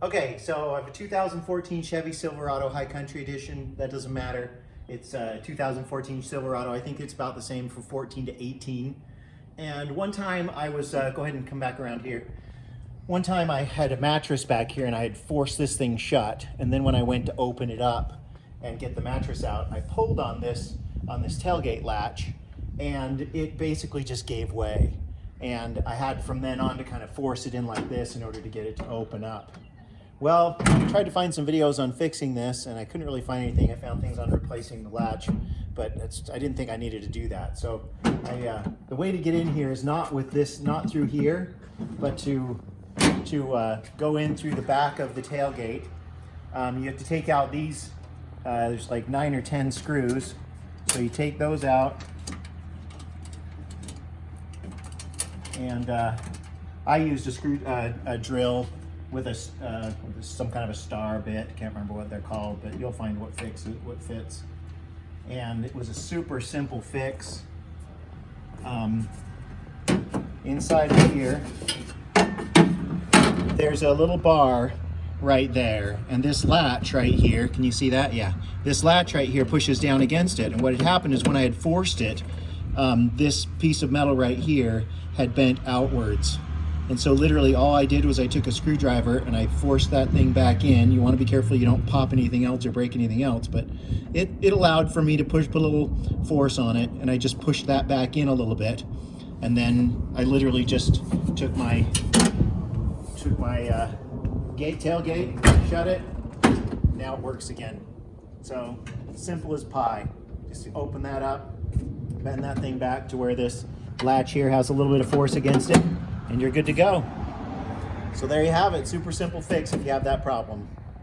Okay, so I have a 2014 Chevy Silverado High Country Edition. That doesn't matter. It's a 2014 Silverado. I think it's about the same for 14 to 18. And one time I was, go ahead and come back around here. One time I had a mattress back here and I had forced this thing shut. And then when I went to open it up and get the mattress out, I pulled on this tailgate latch and it basically just gave way. And I had from then on to kind of force it in like this in order to get it to open up. Well, I tried to find some videos on fixing this and I couldn't really find anything. I found things on replacing the latch, but I didn't think I needed to do that. So the way to get in here is not with this, not through here, but to go in through the back of the tailgate. You have to take out these, there's like 9 or 10 screws. So you take those out. And I used a drill with some kind of a star bit. Can't remember what they're called, but you'll find what fits. And it was a super simple fix. Inside of here, there's a little bar right there, and this latch right here, can you see that? Yeah, this latch right here pushes down against it, and what had happened is when I had forced it, this piece of metal right here had bent outwards. And so literally all I did was I took a screwdriver and I forced that thing back in. You want to be careful you don't pop anything else or break anything else, but it allowed for me to put a little force on it, and I just pushed that back in a little bit. And then I literally just took my tailgate, shut it, now it works again. So simple as pie. Just open that up, bend that thing back to where this latch here has a little bit of force against it, and you're good to go. So there you have it, super simple fix if you have that problem.